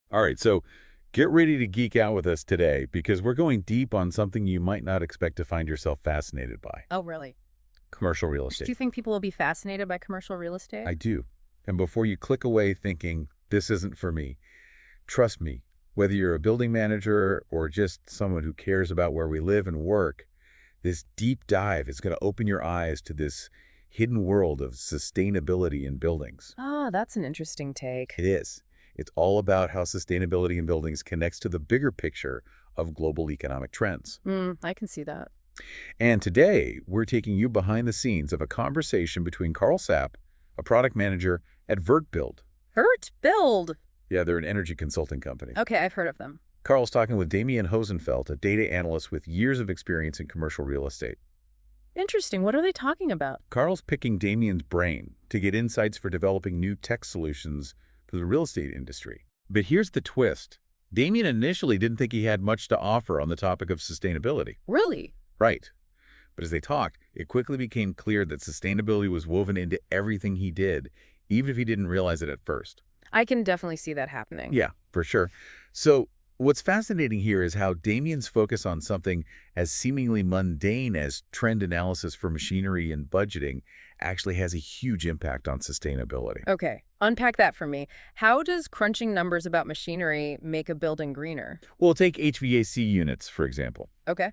All right, so get ready to geek out with us today because we're going deep on something you might not expect to find yourself fascinated by. Oh, really? Commercial real Do estate. you think people will be fascinated by commercial real estate? I do. And before you click away thinking, this isn't for me, trust me, whether you're a building manager or just someone who cares about where we live and work, this deep dive is going to open your eyes to this hidden world of sustainability in buildings. Ah, that's an interesting take. It is. It's all about how sustainability in buildings connects to the bigger picture of global economic trends. I can see that. And today, we're taking you behind the scenes of a conversation between Carl Sapp, a product manager at Vert Build. Vert Build. Yeah, they're an energy consulting company. Okay, I've heard of them. Carl's talking with Damien Hosenfield, a data analyst with years of experience in commercial real estate. Interesting. What are they talking about? Carl's picking Damien's brain to get insights for developing new tech solutions for the real estate industry. But here's the twist. Damien initially didn't think he had much to offer on the topic of sustainability. Really? Right. But as they talked, it quickly became clear that sustainability was woven into everything he did, even if he didn't realize it at first. I can definitely see that happening. Yeah, for sure. So what's fascinating here is how Damien's focus on something as seemingly mundane as trend analysis for machinery and budgeting actually has a huge impact on sustainability. Okay, unpack that for me. How does crunching numbers about machinery make a building greener? Well, take HVAC units, for example. Okay.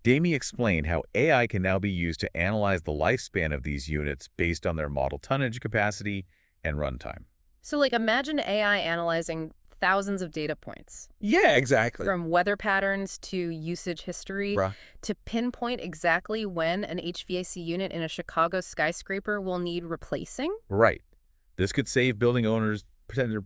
Damien explained how AI can now be used to analyze the lifespan of these units based on their model tonnage capacity and runtime. So, imagine AI analyzing thousands of data points, Yeah, exactly. from weather patterns to usage history, Bruh. to pinpoint exactly when an HVAC unit in a Chicago skyscraper will need replacing? Right. This could save building owners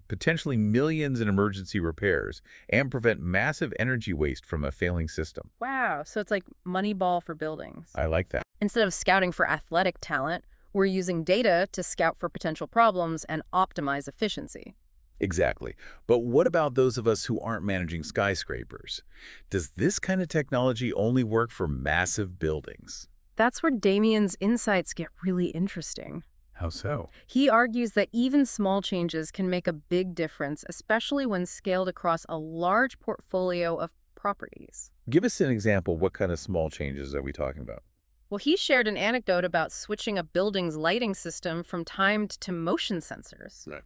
potentially millions in emergency repairs and prevent massive energy waste from a failing system. Wow, so it's like Moneyball for buildings. I like that. Instead of scouting for athletic talent, we're using data to scout for potential problems and optimize efficiency. Exactly. But what about those of us who aren't managing skyscrapers? Does this kind of technology only work for massive buildings? That's where Damien's insights get really interesting. How so? He argues that even small changes can make a big difference, especially when scaled across a large portfolio of properties. Give us an example. What kind of small changes are we talking about? Well, he shared an anecdote about switching a building's lighting system from timed to motion sensors. Right.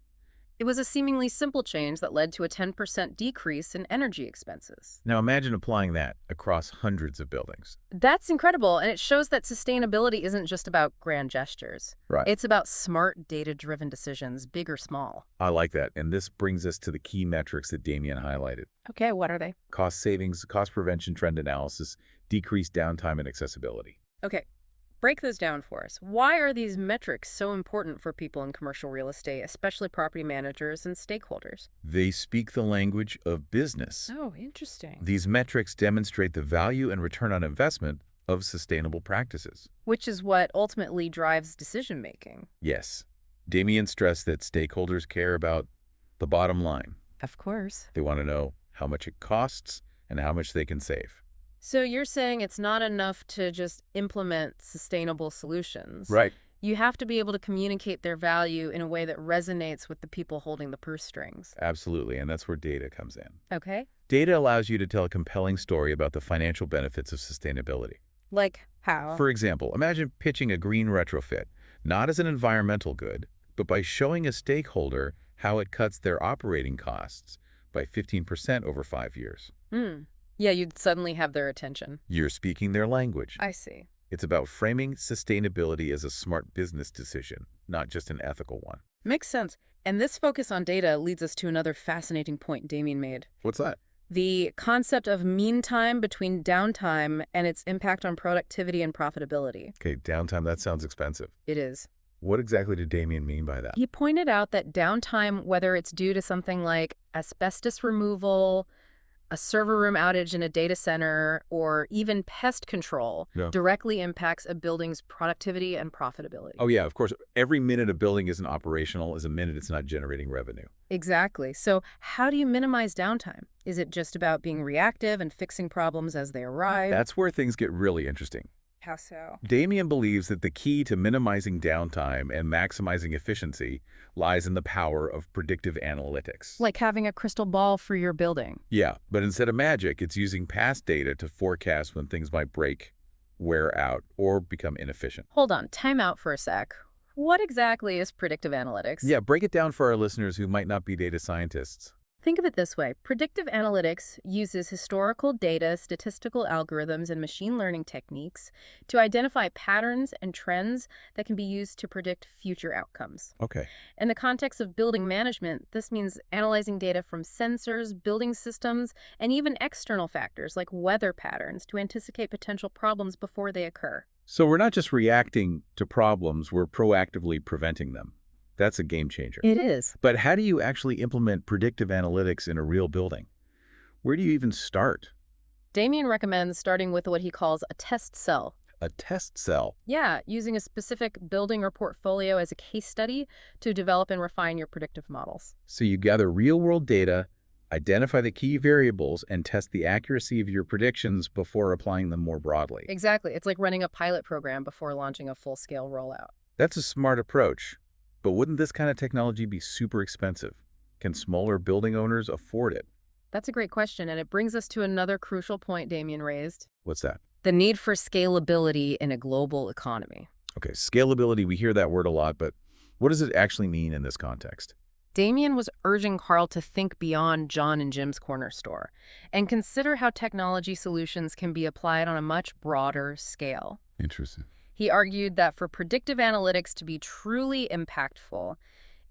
It was a seemingly simple change that led to a 10% decrease in energy expenses. Now imagine applying that across hundreds of buildings. That's incredible, and it shows that sustainability isn't just about grand gestures. Right. It's about smart, data-driven decisions, big or small. I like that. And this brings us to the key metrics that Damien highlighted. Okay, what are they? Cost savings, cost prevention, trend analysis, decreased downtime, and accessibility. Okay, break those down for us. Why are these metrics so important for people in commercial real estate, especially property managers and stakeholders? They speak the language of business. Oh, interesting. These metrics demonstrate the value and return on investment of sustainable practices. Which is what ultimately drives decision-making. Yes, Damien stressed that stakeholders care about the bottom line. Of course. They want to know how much it costs and how much they can save. So you're saying it's not enough to just implement sustainable solutions. Right. You have to be able to communicate their value in a way that resonates with the people holding the purse strings. Absolutely, and that's where data comes in. Okay. Data allows you to tell a compelling story about the financial benefits of sustainability. Like how? For example, imagine pitching a green retrofit, not as an environmental good, but by showing a stakeholder how it cuts their operating costs by 15% over 5 years. Yeah, you'd suddenly have their attention. You're speaking their language. I see. It's about framing sustainability as a smart business decision, not just an ethical one. Makes sense. And this focus on data leads us to another fascinating point Damien made. What's that? The concept of mean time between downtime and its impact on productivity and profitability. Okay, downtime, that sounds expensive. It is. What exactly did Damien mean by that? He pointed out that downtime, whether it's due to something like asbestos removal, a server room outage in a data center, or even pest control, directly impacts a building's productivity and profitability. Oh, yeah, of course. Every minute a building isn't operational is a minute it's not generating revenue. Exactly. So how do you minimize downtime? Is it just about being reactive and fixing problems as they arise? That's where things get really interesting. How so? Damien believes that the key to minimizing downtime and maximizing efficiency lies in the power of predictive analytics. Like having a crystal ball for your building. Yeah, but instead of magic, it's using past data to forecast when things might break, wear out, or become inefficient. Hold on, time out for a sec. What exactly is predictive analytics? Yeah, break it down for our listeners who might not be data scientists. Think of it this way. Predictive analytics uses historical data, statistical algorithms, and machine learning techniques to identify patterns and trends that can be used to predict future outcomes. Okay. In the context of building management, this means analyzing data from sensors, building systems, and even external factors like weather patterns to anticipate potential problems before they occur. So we're not just reacting to problems, we're proactively preventing them. That's a game changer. It is. But how do you actually implement predictive analytics in a real building? Where do you even start? Damien recommends starting with what he calls a test cell. A test cell. Yeah, using a specific building or portfolio as a case study to develop and refine your predictive models. So you gather real-world data, identify the key variables, and test the accuracy of your predictions before applying them more broadly. Exactly. It's like running a pilot program before launching a full-scale rollout. That's a smart approach. But wouldn't this kind of technology be super expensive? Can smaller building owners afford it? That's a great question, and it brings us to another crucial point Damien raised. What's that? The need for scalability in a global economy. Okay, scalability, we hear that word a lot, but what does it actually mean in this context? Damien was urging Carl to think beyond John and Jim's corner store and consider how technology solutions can be applied on a much broader scale. Interesting. He argued that for predictive analytics to be truly impactful,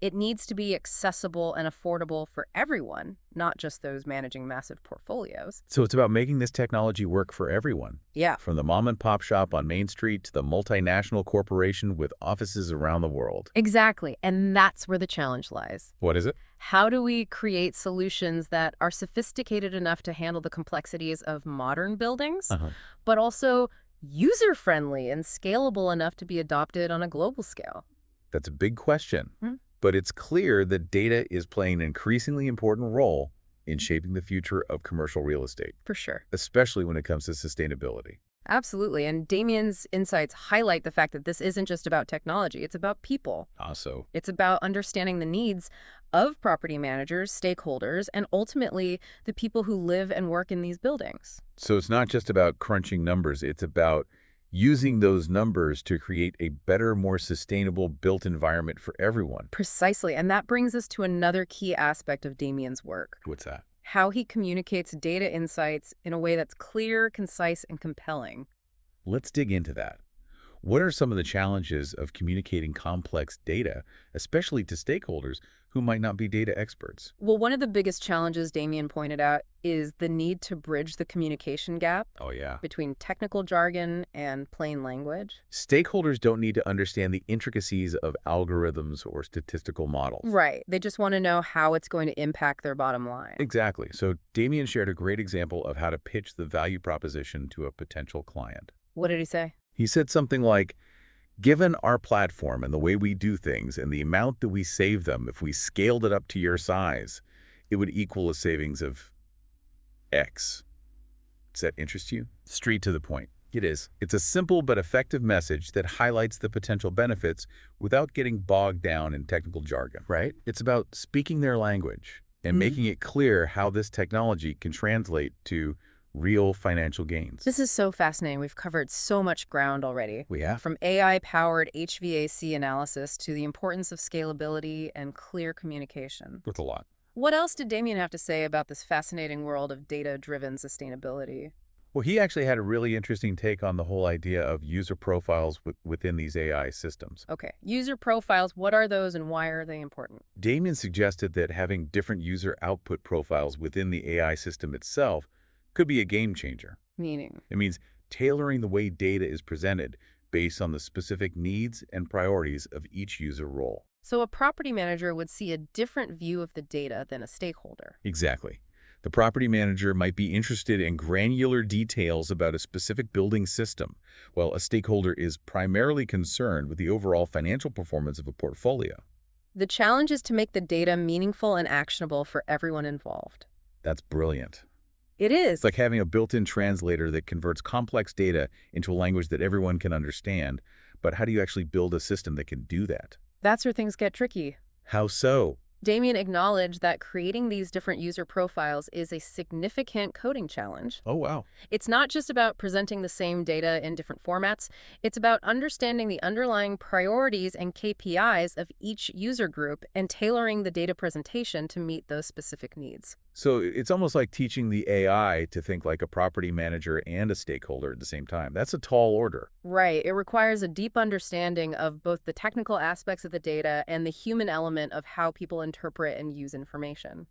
it needs to be accessible and affordable for everyone, not just those managing massive portfolios. So it's about making this technology work for everyone. Yeah. From the mom and pop shop on Main Street to the multinational corporation with offices around the world. Exactly. And that's where the challenge lies. What is it? How do we create solutions that are sophisticated enough to handle the complexities of modern buildings, but also user-friendly and scalable enough to be adopted on a global scale? That's a big question. But it's clear that data is playing an increasingly important role in shaping the future of commercial real estate. For sure. Especially when it comes to sustainability. Absolutely. And Damien's insights highlight the fact that this isn't just about technology. It's about people. Also, It's about understanding the needs of property managers, stakeholders, and ultimately the people who live and work in these buildings. so it's not just about crunching numbers. It's about using those numbers to create a better, more sustainable built environment for everyone. Precisely. And that brings us to another key aspect of Damien's work. What's that? How he communicates data insights in a way that's clear, concise, and compelling. Let's dig into that. What are some of the challenges of communicating complex data, especially to stakeholders who might not be data experts? Well, one of the biggest challenges Damien pointed out is the need to bridge the communication gap Oh, yeah. between technical jargon and plain language. Stakeholders don't need to understand the intricacies of algorithms or statistical models. Right. They just want to know how it's going to impact their bottom line. Exactly. So Damien shared a great example of how to pitch the value proposition to a potential client. What did he say? He said something like, given our platform and the way we do things and the amount that we save them, if we scaled it up to your size, it would equal a savings of X. Does that interest you? Straight to the point. It is. It's a simple but effective message that highlights the potential benefits without getting bogged down in technical jargon, right? It's about speaking their language and making it clear how this technology can translate to real financial gains. This is so fascinating. We've covered so much ground already. We have. From AI-powered HVAC analysis to the importance of scalability and clear communication. With a lot. What else did Damien have to say about this fascinating world of data-driven sustainability? Well, he actually had a really interesting take on the whole idea of user profiles within these AI systems. Okay, user profiles, what are those and why are they important? Damien suggested that having different user output profiles within the AI system itself could be a game changer. Meaning? It means tailoring the way data is presented based on the specific needs and priorities of each user role. So a property manager would see a different view of the data than a stakeholder. Exactly. The property manager might be interested in granular details about a specific building system, while a stakeholder is primarily concerned with the overall financial performance of a portfolio. The challenge is to make the data meaningful and actionable for everyone involved. That's brilliant. It is. It's like having a built-in translator that converts complex data into a language that everyone can understand. But how do you actually build a system that can do that? That's where things get tricky. How so? Damien acknowledged that creating these different user profiles is a significant coding challenge. Oh, wow. It's not just about presenting the same data in different formats. It's about understanding the underlying priorities and KPIs of each user group and tailoring the data presentation to meet those specific needs. So it's almost like teaching the AI to think like a property manager and a stakeholder at the same time. That's a tall order. Right. It requires a deep understanding of both the technical aspects of the data and the human element of how people interpret and use information.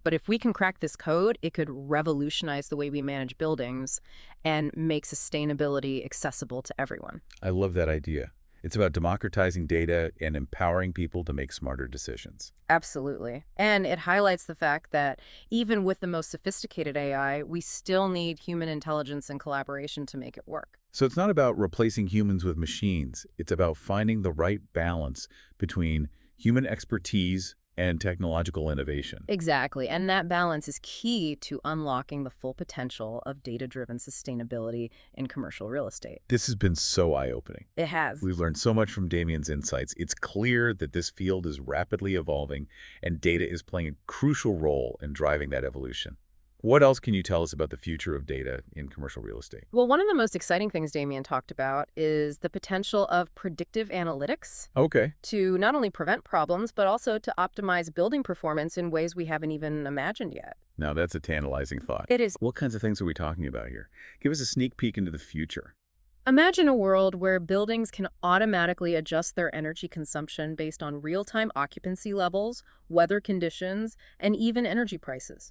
But if we can crack this code, it could revolutionize the way we manage buildings and make sustainability accessible to everyone. I love that idea. It's about democratizing data and empowering people to make smarter decisions. Absolutely. And it highlights the fact that even with the most sophisticated AI, we still need human intelligence and collaboration to make it work. So it's not about replacing humans with machines. It's about finding the right balance between human expertise and technological innovation. Exactly. And that balance is key to unlocking the full potential of data-driven sustainability in commercial real estate. This has been so eye-opening. It has. We've learned so much from Damien's insights. It's clear that this field is rapidly evolving, and data is playing a crucial role in driving that evolution. What else can you tell us about the future of data in commercial real estate? Well, one of the most exciting things Damien talked about is the potential of predictive analytics Okay. to not only prevent problems, but also to optimize building performance in ways we haven't even imagined yet. Now that's a tantalizing thought. It is. What kinds of things are we talking about here? Give us a sneak peek into the future. Imagine a world where buildings can automatically adjust their energy consumption based on real-time occupancy levels, weather conditions, and even energy prices.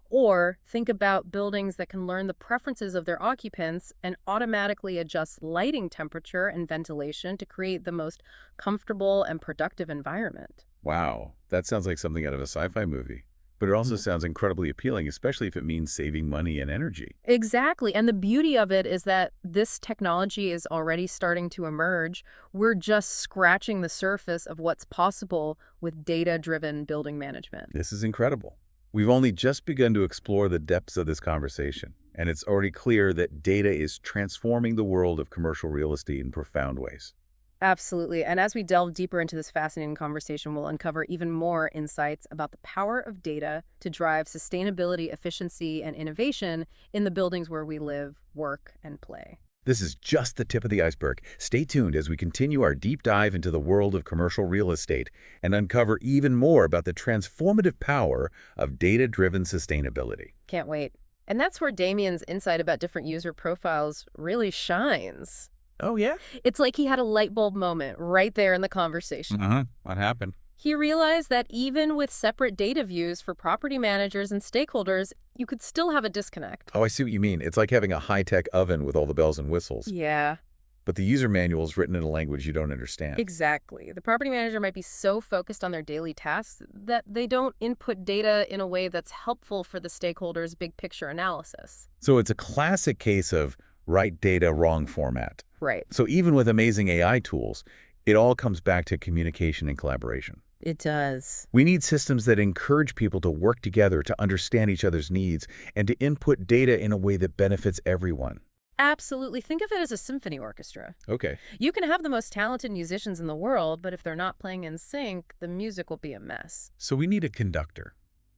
Or think about buildings that can learn the preferences of their occupants and automatically adjust lighting temperature and ventilation to create the most comfortable and productive environment. Wow, that sounds like something out of a sci-fi movie. But it also sounds incredibly appealing, especially if it means saving money and energy. Exactly. And the beauty of it is that this technology is already starting to emerge. We're just scratching the surface of what's possible with data-driven building management. This is incredible. We've only just begun to explore the depths of this conversation, and it's already clear that data is transforming the world of commercial real estate in profound ways. Absolutely. And as we delve deeper into this fascinating conversation, we'll uncover even more insights about the power of data to drive sustainability, efficiency, and innovation in the buildings where we live, work, and play. This is just the tip of the iceberg. Stay tuned as we continue our deep dive into the world of commercial real estate and uncover even more about the transformative power of data-driven sustainability. Can't wait. And that's where Damien's insight about different user profiles really shines. Oh, yeah? It's like he had a light bulb moment right there in the conversation. What happened? He realized that even with separate data views for property managers and stakeholders, you could still have a disconnect. Oh, I see what you mean. It's like having a high-tech oven with all the bells and whistles. Yeah. But the user manual is written in a language you don't understand. Exactly. The property manager might be so focused on their daily tasks that they don't input data in a way that's helpful for the stakeholders' big picture analysis. So it's a classic case of right data, wrong format. Right. So even with amazing AI tools, it all comes back to communication and collaboration. It does. We need systems that encourage people to work together, to understand each other's needs, and to input data in a way that benefits everyone. Absolutely. Think of it as a symphony orchestra. Okay. You can have the most talented musicians in the world, but if they're not playing in sync, the music will be a mess. So we need a conductor.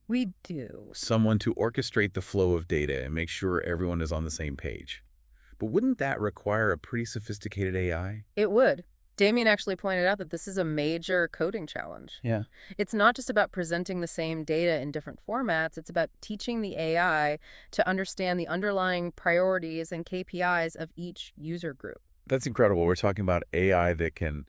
We do. Someone to orchestrate the flow of data and make sure everyone is on the same page. But wouldn't that require a pretty sophisticated AI? It would. Damien actually pointed out that this is a major coding challenge. Yeah. It's not just about presenting the same data in different formats. It's about teaching the AI to understand the underlying priorities and KPIs of each user group. That's incredible. We're talking about AI that can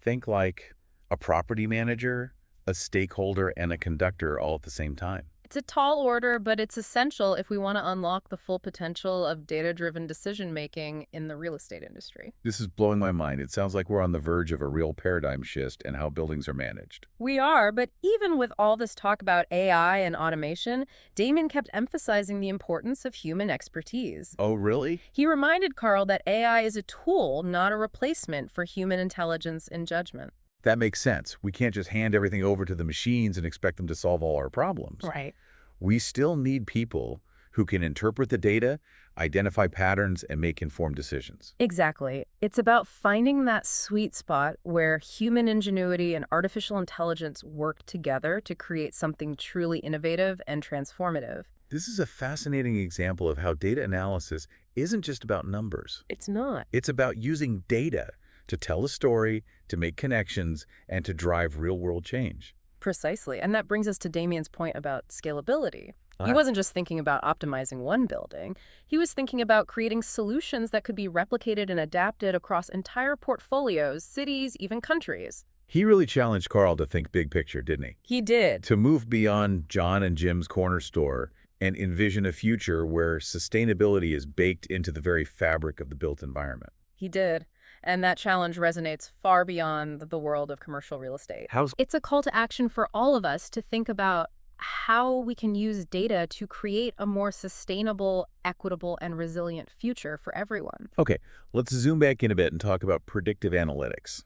think like a property manager, a stakeholder, and a conductor all at the same time. It's a tall order, but it's essential if we want to unlock the full potential of data-driven decision-making in the real estate industry. This is blowing my mind. It sounds like we're on the verge of a real paradigm shift in how buildings are managed. We are, but even with all this talk about AI and automation, Damien kept emphasizing the importance of human expertise. Oh, really? He reminded Carl that AI is a tool, not a replacement for human intelligence and judgment. That makes sense. We can't just hand everything over to the machines and expect them to solve all our problems. Right. We still need people who can interpret the data, identify patterns, and make informed decisions. Exactly. It's about finding that sweet spot where human ingenuity and artificial intelligence work together to create something truly innovative and transformative. This is a fascinating example of how data analysis isn't just about numbers. It's not. It's about using data to tell a story, to make connections, and to drive real-world change. Precisely. And that brings us to Damien's point about scalability. He Ah. wasn't just thinking about optimizing one building. He was thinking about creating solutions that could be replicated and adapted across entire portfolios, cities, even countries. He really challenged Carl to think big picture, didn't he? He did. To move beyond John and Jim's corner store and envision a future where sustainability is baked into the very fabric of the built environment. He did. And that challenge resonates far beyond the world of commercial real estate. It's a call to action for all of us to think about how we can use data to create a more sustainable, equitable, and resilient future for everyone. Okay, let's zoom back in a bit and talk about predictive analytics.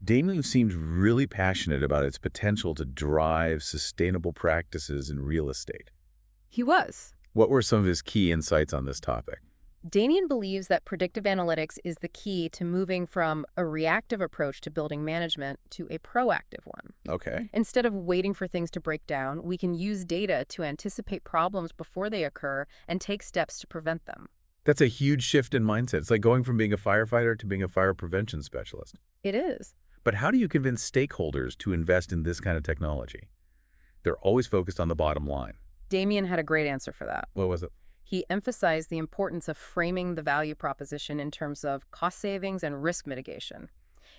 Damien seems really passionate about its potential to drive sustainable practices in real estate. He was. What were some of his key insights on this topic? Damien believes that predictive analytics is the key to moving from a reactive approach to building management to a proactive one. Okay. Instead of waiting for things to break down, we can use data to anticipate problems before they occur and take steps to prevent them. That's a huge shift in mindset. It's like going from being a firefighter to being a fire prevention specialist. It is. But how do you convince stakeholders to invest in this kind of technology? They're always focused on the bottom line. Damien had a great answer for that. What was it? He emphasized the importance of framing the value proposition in terms of cost savings and risk mitigation.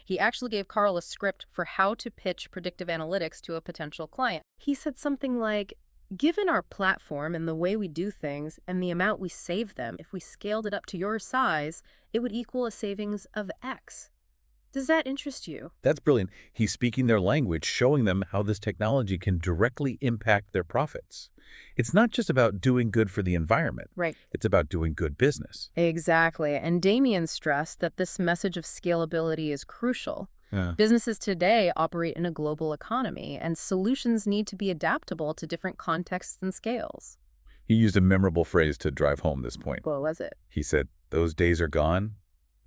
He actually gave Carl a script for how to pitch predictive analytics to a potential client. He said something like, given our platform and the way we do things and the amount we save them, if we scaled it up to your size, it would equal a savings of X. Does that interest you? That's brilliant. He's speaking their language, showing them how this technology can directly impact their profits. It's not just about doing good for the environment. Right. It's about doing good business. Exactly. And Damien stressed that this message of scalability is crucial. Yeah. Businesses today operate in a global economy, and solutions need to be adaptable to different contexts and scales. He used a memorable phrase to drive home this point. What was it? He said, "Those days are gone.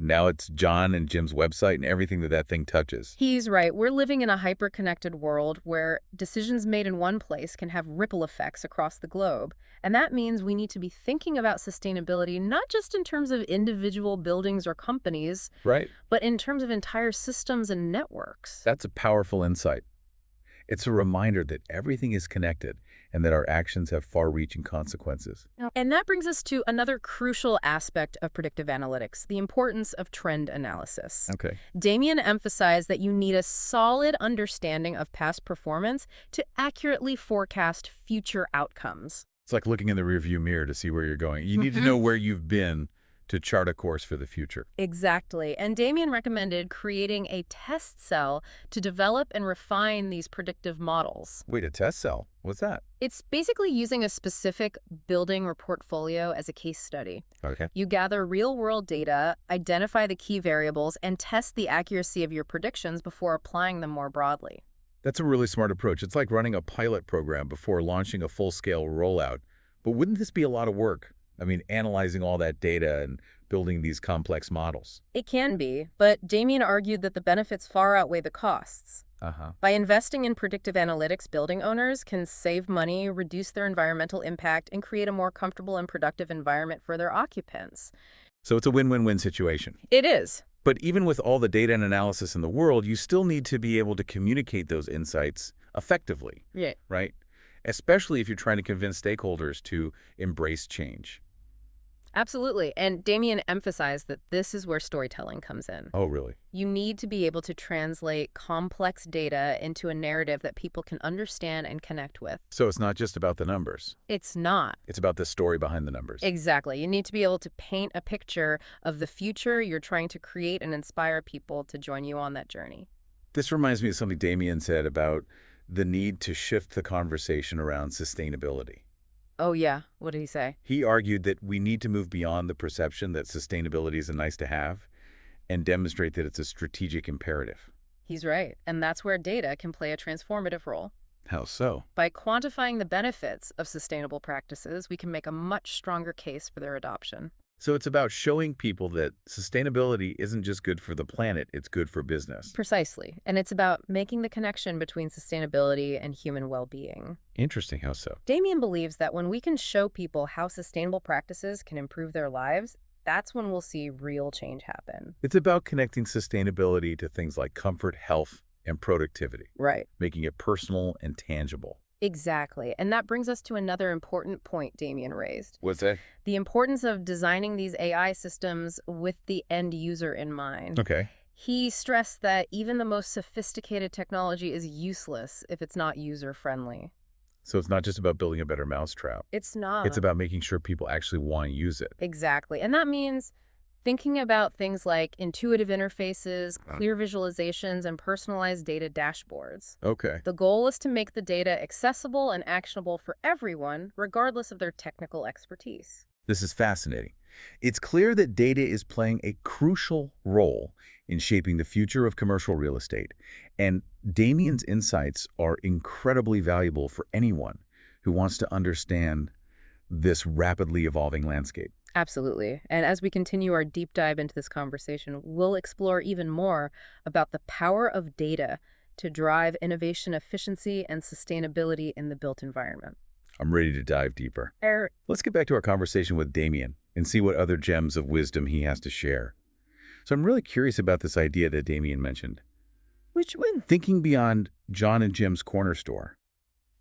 Now it's John and Jim's website and everything that thing touches." He's right. We're living in a hyper-connected world where decisions made in one place can have ripple effects across the globe. And that means we need to be thinking about sustainability not just in terms of individual buildings or companies, Right. but in terms of entire systems and networks. That's a powerful insight. It's a reminder that everything is connected and that our actions have far-reaching consequences. And that brings us to another crucial aspect of predictive analytics, the importance of trend analysis. Okay. Damien emphasized that you need a solid understanding of past performance to accurately forecast future outcomes. It's like looking in the rearview mirror to see where you're going. You need to know where you've been to chart a course for the future. Exactly. And Damien recommended creating a test cell to develop and refine these predictive models. Wait, a test cell? What's that? It's basically using a specific building or portfolio as a case study. Okay. You gather real-world data, identify the key variables, and test the accuracy of your predictions before applying them more broadly. That's a really smart approach. It's like running a pilot program before launching a full-scale rollout. But wouldn't this be a lot of work? I mean, analyzing all that data and building these complex models. It can be, but Damien argued that the benefits far outweigh the costs. By investing in predictive analytics, building owners can save money, reduce their environmental impact, and create a more comfortable and productive environment for their occupants. So it's a win-win-win situation. It is. But even with all the data and analysis in the world, you still need to be able to communicate those insights effectively. Yeah. Right? Especially if you're trying to convince stakeholders to embrace change. Absolutely. And Damien emphasized that this is where storytelling comes in. Oh, really? You need to be able to translate complex data into a narrative that people can understand and connect with. So it's not just about the numbers. It's not. It's about the story behind the numbers. Exactly. You need to be able to paint a picture of the future you're trying to create and inspire people to join you on that journey. This reminds me of something Damien said about the need to shift the conversation around sustainability. Oh, yeah. What did he say? He argued that we need to move beyond the perception that sustainability is a nice-to-have and demonstrate that it's a strategic imperative. He's right. And that's where data can play a transformative role. How so? By quantifying the benefits of sustainable practices, we can make a much stronger case for their adoption. So it's about showing people that sustainability isn't just good for the planet, it's good for business. Precisely. And it's about making the connection between sustainability and human well-being. Interesting. How so? Damien believes that when we can show people how sustainable practices can improve their lives, that's when we'll see real change happen. It's about connecting sustainability to things like comfort, health, and productivity, Right. making it personal and tangible. Exactly. And that brings us to another important point Damien raised. What's that? The importance of designing these AI systems with the end user in mind. Okay. He stressed that even the most sophisticated technology is useless if it's not user-friendly. So it's not just about building a better mousetrap. It's not. It's about making sure people actually want to use it. Exactly. And that means thinking about things like intuitive interfaces, clear visualizations, and personalized data dashboards. Okay. The goal is to make the data accessible and actionable for everyone, regardless of their technical expertise. This is fascinating. It's clear that data is playing a crucial role in shaping the future of commercial real estate, and Damien's insights are incredibly valuable for anyone who wants to understand this rapidly evolving landscape. Absolutely. And as we continue our deep dive into this conversation, we'll explore even more about the power of data to drive innovation, efficiency, and sustainability in the built environment. I'm ready to dive deeper. Let's get back to our conversation with Damien and see what other gems of wisdom he has to share. So I'm really curious about this idea that Damien mentioned. Which one? Thinking beyond John and Jim's corner store.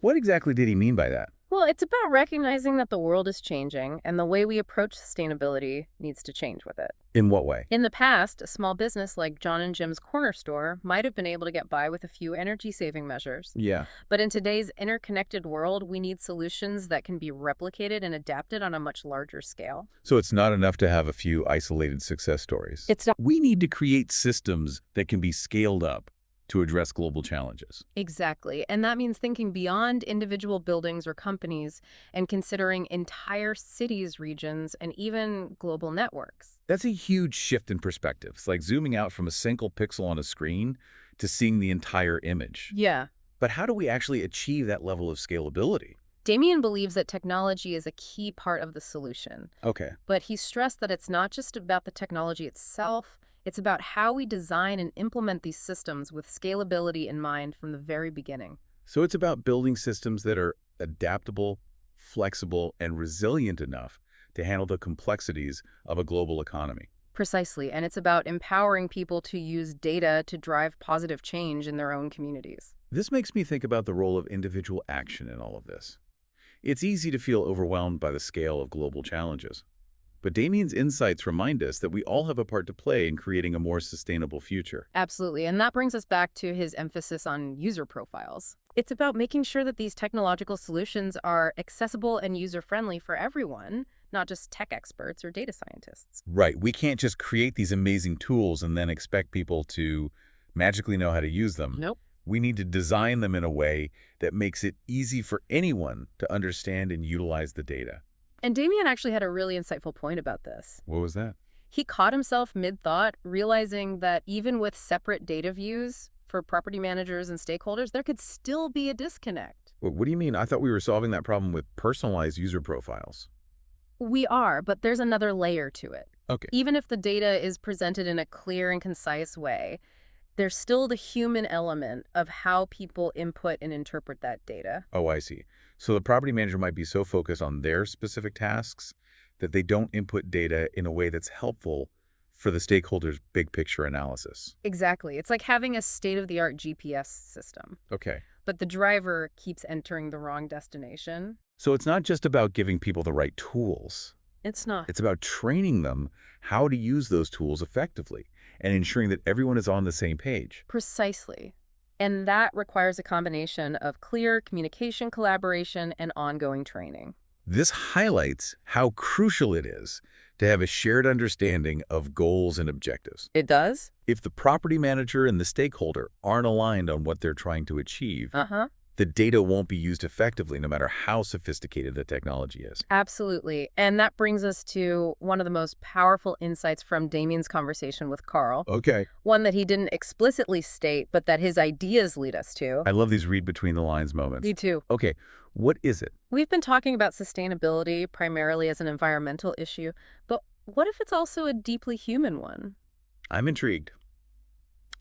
What exactly did he mean by that? Well, it's about recognizing that the world is changing and the way we approach sustainability needs to change with it. In what way? In the past, a small business like John and Jim's Corner Store might have been able to get by with a few energy-saving measures. Yeah. But in today's interconnected world, we need solutions that can be replicated and adapted on a much larger scale. So it's not enough to have a few isolated success stories. It's not. We need to create systems that can be scaled up to address global challenges. Exactly. And that means thinking beyond individual buildings or companies and considering entire cities, regions, and even global networks. That's a huge shift in perspective. It's like zooming out from a single pixel on a screen to seeing the entire image. Yeah. But how do we actually achieve that level of scalability? Damien believes that technology is a key part of the solution. Okay. But he stressed that it's not just about the technology itself, it's about how we design and implement these systems with scalability in mind from the very beginning. So it's about building systems that are adaptable, flexible, and resilient enough to handle the complexities of a global economy. Precisely. And it's about empowering people to use data to drive positive change in their own communities. This makes me think about the role of individual action in all of this. It's easy to feel overwhelmed by the scale of global challenges. But Damien's insights remind us that we all have a part to play in creating a more sustainable future. Absolutely. And that brings us back to his emphasis on user profiles. It's about making sure that these technological solutions are accessible and user-friendly for everyone, not just tech experts or data scientists. Right. We can't just create these amazing tools and then expect people to magically know how to use them. Nope. We need to design them in a way that makes it easy for anyone to understand and utilize the data. And Damien actually had a really insightful point about this. What was that? He caught himself mid-thought, realizing that even with separate data views for property managers and stakeholders, there could still be a disconnect. What do you mean? I thought we were solving that problem with personalized user profiles. We are, but there's another layer to it. Okay. Even if the data is presented in a clear and concise way, there's still the human element of how people input and interpret that data. Oh, I see. So the property manager might be so focused on their specific tasks that they don't input data in a way that's helpful for the stakeholders' big picture analysis. Exactly. It's like having a state-of-the-art GPS system. Okay. But the driver keeps entering the wrong destination. So it's not just about giving people the right tools. It's not. It's about training them how to use those tools effectively and ensuring that everyone is on the same page. Precisely. And that requires a combination of clear communication, collaboration, and ongoing training. This highlights how crucial it is to have a shared understanding of goals and objectives. It does? If the property manager and the stakeholder aren't aligned on what they're trying to achieve, the data won't be used effectively no matter how sophisticated the technology is. Absolutely. And that brings us to one of the most powerful insights from Damien's conversation with Carl. Okay. One that he didn't explicitly state, but that his ideas lead us to. I love these read between the lines moments. Me too. Okay, what is it? We've been talking about sustainability primarily as an environmental issue, but what if it's also a deeply human one? I'm intrigued.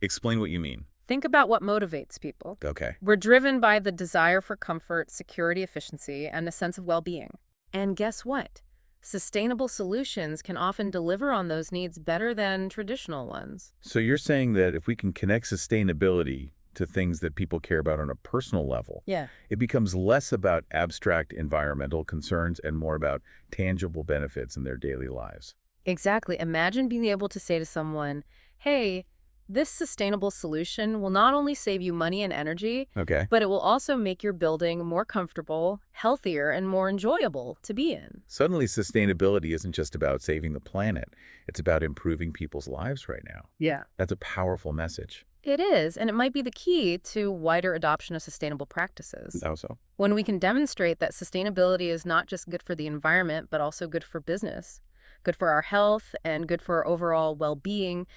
Explain what you mean. Think about what motivates people. Okay. We're driven by the desire for comfort, security, efficiency, and a sense of well-being. And guess what? Sustainable solutions can often deliver on those needs better than traditional ones. So you're saying that if we can connect sustainability to things that people care about on a personal level, Yeah. it becomes less about abstract environmental concerns and more about tangible benefits in their daily lives. Exactly. Imagine being able to say to someone, hey, this sustainable solution will not only save you money and energy, Okay. but it will also make your building more comfortable, healthier, and more enjoyable to be in. Suddenly, sustainability isn't just about saving the planet. It's about improving people's lives right now. Yeah. That's a powerful message. It is, and it might be the key to wider adoption of sustainable practices. How so? When we can demonstrate that sustainability is not just good for the environment, but also good for business, good for our health, and good for our overall well-being,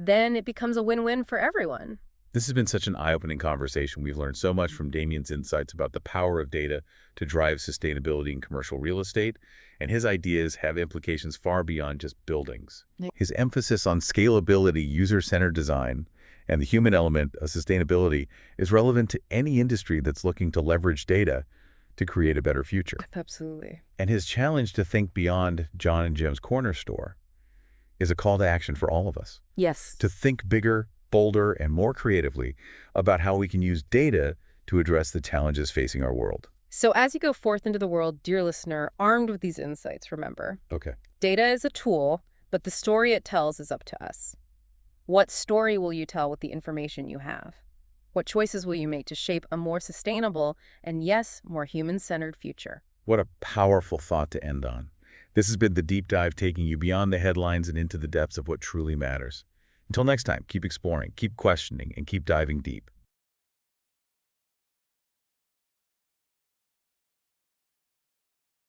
then it becomes a win-win for everyone. This has been such an eye-opening conversation. We've learned so much from Damien's insights about the power of data to drive sustainability in commercial real estate, and his ideas have implications far beyond just buildings. Yeah. His emphasis on scalability, user-centered design, and the human element of sustainability is relevant to any industry that's looking to leverage data to create a better future. Absolutely. And his challenge to think beyond John and Jim's corner store is a call to action for all of us. Yes. To think bigger, bolder, and more creatively about how we can use data to address the challenges facing our world. So as you go forth into the world, dear listener, armed with these insights, remember, Okay. data is a tool, but the story it tells is up to us. What story will you tell with the information you have? What choices will you make to shape a more sustainable and, yes, more human-centered future? What a powerful thought to end on. This has been the deep dive taking you beyond the headlines and into the depths of what truly matters. Until next time, keep exploring, keep questioning, and keep diving deep.